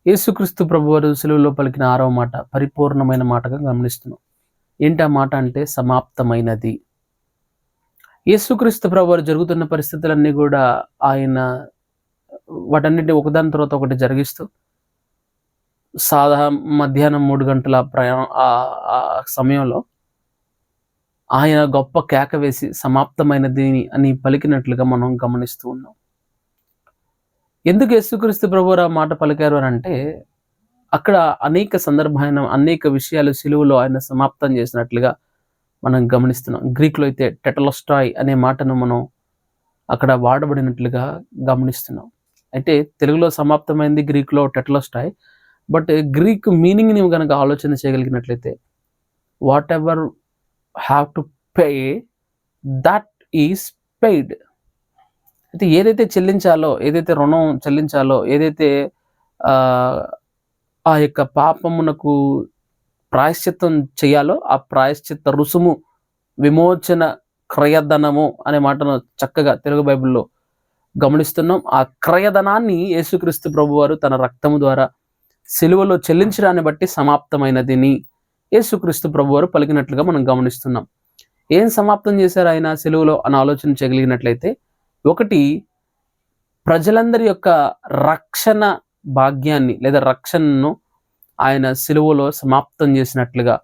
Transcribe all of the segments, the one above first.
యేసుక్రీస్తు ప్రభువారు సిలువలో పలికిన 6వ మాట పరిపూర్ణమైన మాటగా గమనిస్తున్నాం. ఏంటి ఆ మాట అంటే సమాప్తమైనది. యేసుక్రీస్తు ప్రభువారు జరుగుతున్న పరిస్థితులన్నీ కూడా ఆయన వాటన్నిటిని ఒకదాని తర్వాత ఒకటి జరిగిస్తూ మధ్యాహ్నం 3 గంటల సమయంలో ఆయన గొప్ప కేక వేసి సమాప్తమైనది అని పలికినట్లుగా మనం గమనిస్తూ ఉన్నాం. ఎందుకు యేసుక్రీస్తు ప్రభువారు ఆ మాట పలికారు అని అంటే, అక్కడ అనేక విషయాలు సిలువలో ఆయన సమాప్తం చేసినట్లుగా మనం గమనిస్తున్నాం. గ్రీకులో అయితే టెటలోస్టాయ్ అనే మాటను మనం అక్కడ వాడబడినట్లుగా గమనిస్తున్నాం. అయితే తెలుగులో సమాప్తమైంది, గ్రీకులో టెటలోస్టాయ్. బట్ గ్రీక్ మీనింగ్ని కనుక ఆలోచన చేయగలిగినట్లయితే, whatever have to pay that is paid. అయితే ఏదైతే చెల్లించాలో, ఏదైతే రుణం చెల్లించాలో, ఏదైతే ఆ యొక్క పాపమునకు ప్రాయశ్చిత్తం చేయాలో ఆ ప్రాయశ్చిత్త రుసుము, విమోచన క్రయధనము అనే మాటను చక్కగా తెలుగు బైబిల్లో గమనిస్తున్నాం. ఆ క్రయధనాన్ని యేసుక్రీస్తు ప్రభువారు తన రక్తము ద్వారా సిలువలో చెల్లించడాన్ని బట్టి సమాప్తమైనదిని యేసుక్రీస్తు ప్రభువారు పలికినట్లుగా మనం గమనిస్తున్నాం. ఏం సమాప్తం చేశారు ఆయన సిలువలో అని ఆలోచన చేయగలిగినట్లయితే, ఒకటి, ప్రజలందరి యొక్క రక్షణ భాగ్యాన్ని లేదా రక్షణను ఆయన సిలువలో సమాప్తం చేసినట్లుగా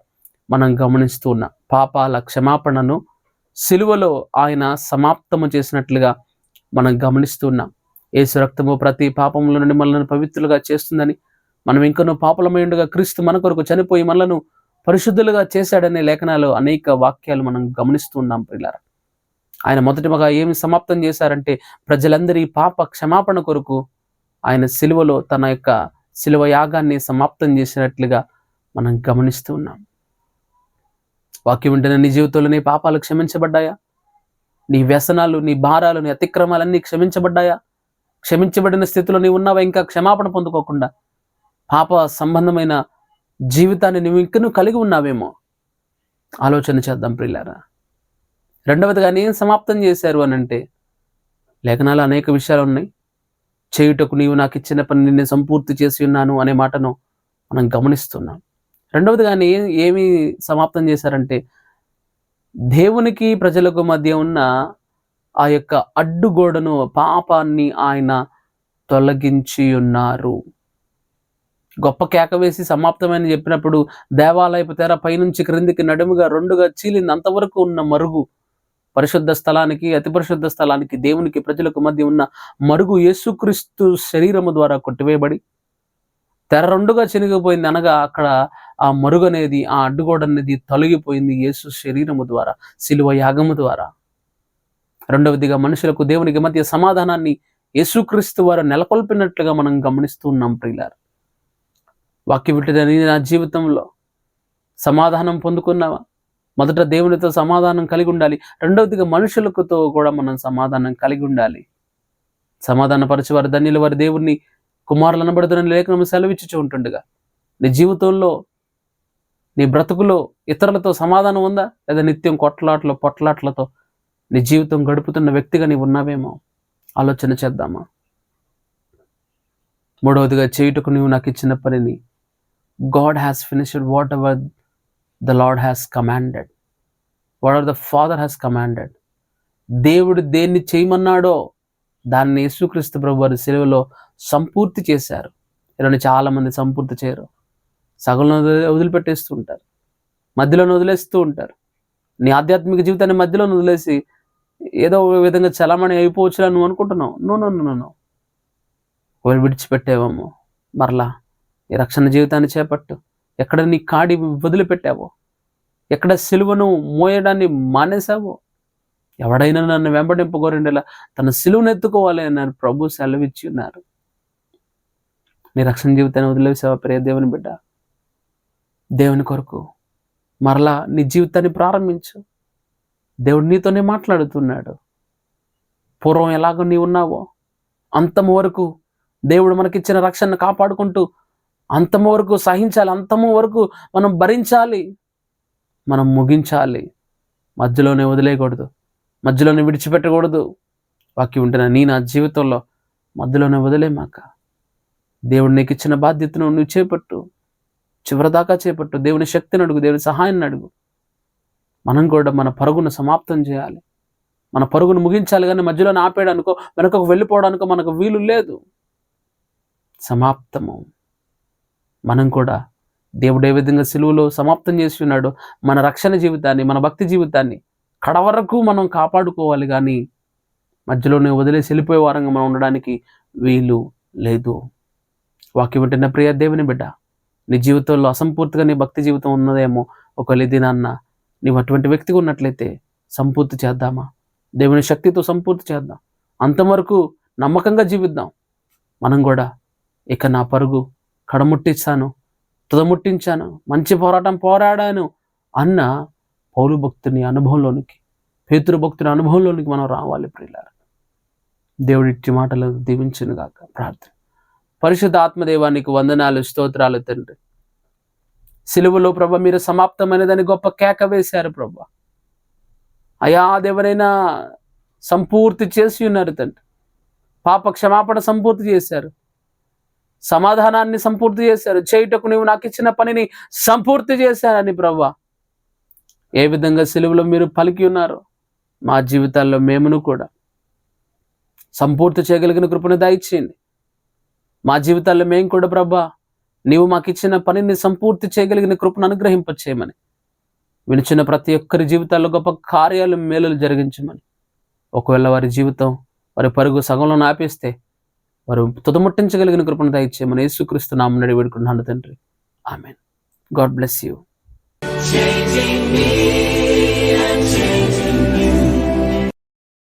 మనం గమనిస్తూ ఉన్నాం. పాపాల క్షమాపణను సిలువలో ఆయన సమాప్తము చేసినట్లుగా మనం గమనిస్తూ ఉన్నాం. యేసు రక్తము ప్రతి పాపముల నుండి మనల్ని పవిత్రులుగా చేస్తుందని, మనం ఇంకనూ పాపలమైండుగా క్రీస్తు మన కొరకు చనిపోయి మనలను పరిశుద్ధులుగా చేశాడనే లేఖనాలు అనేక వాక్యాలు మనం గమనిస్తూ ఉన్నాం. ప్రియులారా, ఆయన మొదటిగా ఏమి సమాప్తం చేశారంటే, ప్రజలందరి పాప క్షమాపణ కొరకు ఆయన సిలువలో తన యొక్క సిలువ యాగాన్ని సమాప్తం చేసినట్లుగా మనం గమనిస్తూ ఉన్నాం. వాక్యం వింటున్న నీ జీవితంలో నీ పాపాలు క్షమించబడ్డాయా? నీ వ్యసనాలు, నీ భారాలు, నీ అతిక్రమాలన్నీ క్షమించబడ్డాయా? క్షమించబడిన స్థితిలో నీవు ఉన్నావా? ఇంకా క్షమాపణ పొందుకోకుండా పాప సంబంధమైన జీవితాన్ని నువ్వు కలిగి ఉన్నావేమో ఆలోచన చేద్దాం ప్రియులారా. రెండవదిగా ఏం సమాప్తం చేశారు అని అంటే, లేఖనాలు అనేక విషయాలు ఉన్నాయి. చేయుటకు నీవు నాకు ఇచ్చిన పని నిన్ను సంపూర్తి చేసి ఉన్నాను అనే మాటను మనం గమనిస్తున్నాం. రెండవదిగా ఏమి సమాప్తం చేశారంటే, దేవునికి ప్రజలకు మధ్య ఉన్న ఆ యొక్క అడ్డుగోడను, పాపాన్ని ఆయన తొలగించి ఉన్నారు. గొప్ప కేక వేసి సమాప్తమని చెప్పినప్పుడు దేవాలయపు తెర పైనుంచి క్రిందికి నడుముగా రెండుగా చీలింది. అంతవరకు ఉన్న మరుగు, పరిశుద్ధ స్థలానికి, అతి పరిశుద్ధ స్థలానికి, దేవునికి ప్రజలకు మధ్య ఉన్న మరుగు యేసుక్రీస్తు శరీరము ద్వారా కొట్టివేయబడి తెర రెండుగా చినిగిపోయింది. అనగా అక్కడ ఆ మరుగు అనేది, ఆ అడ్డుగోడ అనేది తొలగిపోయింది యేసు శరీరము ద్వారా, సిలువ యాగము ద్వారా. రెండవదిగా మనుషులకు దేవునికి మధ్య సమాధానాన్ని యేసుక్రీస్తు వారు నెలకొల్పినట్లుగా మనం గమనిస్తూ ఉన్నాం ప్రియులారా. వాక్య వింటున్న నా జీవితంలో సమాధానం పొందుకున్నావా? మొదట దేవునితో సమాధానం కలిగి ఉండాలి. రెండవదిగా మనుషులతో కూడా మనం సమాధానం కలిగి ఉండాలి. సమాధానపరచువారు ధన్యులు, వారి దేవుణ్ణి కుమారులు అనబడుతున్న లేఖనం సెలవిచ్చుచూ ఉంటుండగా, నీ జీవితంలో, నీ బ్రతుకులో ఇతరులతో సమాధానం ఉందా? లేదా నిత్యం పొట్లాట్లతో నీ జీవితం గడుపుతున్న వ్యక్తిగా నీవు ఉన్నావేమో ఆలోచన చేద్దామా? మూడవదిగా, చేయుటకు నీవు నాకు ఇచ్చిన పనిని, God has finished what ever the lord has commanded, what ever the father has commanded. దేవుడు దేన్ని చేయమన్నాడో దాన్ని యేసుక్రీస్తు ప్రభువారు సిలువలో సంపూర్తి చేశారు. ఇలా చాలామంది సంపూర్తి చేయరు, సగంలో వదిలిపెట్టేస్తూ ఉంటారు, మధ్యలోనే వదిలేస్తూ ఉంటారు. నీ ఆధ్యాత్మిక జీవితాన్ని మధ్యలో వదిలేసి ఏదో విధంగా చలామణి అయిపోవచ్చులా నువ్వు అనుకుంటున్నావు. నో. ఒకవేళ విడిచిపెట్టేవేమో మరలా ఈ రక్షణ జీవితాన్ని చేపట్టు. ఎక్కడ నీ కాడి వదిలిపెట్టావో, ఎక్కడ సిలువను మోయడాన్ని మానేశావో, ఎవడైనా నన్ను వెంబడింపగోరిండేలా తన సిలువను ఎత్తుకోవాలి అన్నారు ప్రభు సెలవిచ్చి ఉన్నారు. నీ రక్షణ జీవితాన్ని వదిలేసావా ప్రియ దేవుని బిడ్డ? దేవుని కొరకు మరలా నీ జీవితాన్ని ప్రారంభించు. దేవుడు నీతోనే మాట్లాడుతున్నాడు. పూర్వం ఎలాగో నీవు ఉన్నావో అంతము వరకు దేవుడు మనకిచ్చిన రక్షణను కాపాడుకుంటూ అంతము వరకు సహించాలి, అంతము వరకు మనం భరించాలి, మనం ముగించాలి. మధ్యలోనే వదిలేయకూడదు, మధ్యలోనే విడిచిపెట్టకూడదు. వాక్యం ఉంటున్నా నా జీవితంలో మధ్యలోనే వదిలేమాక. దేవుడు నీకు ఇచ్చిన బాధ్యతను నువ్వు చేపట్టు, చివరిదాకా చేపట్టు. దేవుని శక్తిని అడుగు, దేవుని సహాయాన్ని అడుగు. మనం కూడా మన పరుగును సమాప్తం చేయాలి, మన పరుగును ముగించాలి. కానీ మధ్యలోనే ఆపేయడానికో వెనకకు వెళ్ళిపోవడానికో మనకు వీలు లేదు. సమాప్తము. మనం కూడా దేవుడు ఏ విధంగా సిలువలో సమాప్తం చేసి ఉన్నాడో మన రక్షణ జీవితాన్ని, మన భక్తి జీవితాన్ని కడవరకు మనం కాపాడుకోవాలి. కానీ మధ్యలోనే వదిలేసి వెళ్ళిపోయే వారంగా మనం ఉండడానికి వీలు లేదు. వాక్యం వింటున్న ప్రియ దేవుని బిడ్డ, నీ జీవితంలో అసంపూర్తిగా నీ భక్తి జీవితం ఉన్నదేమో. ఒకవేళ ఇది నాన్న నీవు అటువంటి వ్యక్తిగా ఉన్నట్లయితే సంపూర్తి చేద్దామా? దేవుని శక్తితో సంపూర్తి చేద్దాం. అంతవరకు నమ్మకంగా జీవిద్దాం. మనం కూడా ఇక నా పరుగు కడముట్టించాను, తుదముట్టించాను, మంచి పోరాటం పోరాడాను అన్న పౌలు భక్తుని అనుభవంలోనికి, పేతురు భక్తుని అనుభవంలోనికి మనం రావాలి ప్రియులారా. దేవుడిచ్చి మాటలు దీవించును గాక. ప్రార్థన. పరిశుద్ధ ఆత్మదేవానికి వందనాలు, స్తోత్రాలు తండ్రి. సిలువలో ప్రభ మీరు సమాప్తమైనదని గొప్ప కేక వేశారు ప్రభ. అయా దేవరైనా సంపూర్తి చేసి ఉన్నారు తండ్రి. పాప క్షమాపణ సంపూర్తి చేశారు, సమాధానాన్ని సంపూర్తి చేశారు. చేయుటకు నువ్వు నాకు ఇచ్చిన పనిని సంపూర్తి చేశారని ప్రభా ఏ విధంగా సిలువలో మీరు పలికి ఉన్నారో మా జీవితాల్లో మేమును కూడా సంపూర్తి చేయగలిగిన కృపను దయచేయండి. మా జీవితాల్లో మేము కూడా ప్రభా నీవు మాకు ఇచ్చిన పనిని సంపూర్తి చేయగలిగిన కృపను అనుగ్రహింపచేయమని, వినిచిన ప్రతి ఒక్కరి జీవితాల్లో గొప్ప కార్యాలు, మేలులు జరిగించమని, ఒకవేళ వారి జీవితం వారి పరుగు సగంలో ఆపేస్తే వారు తుదముట్టించగలిగిన కృపను దయచేయమని యేసుక్రీస్తు నామమున వేడుకుంటున్నాను తండ్రి. ఆమేన్. God bless you.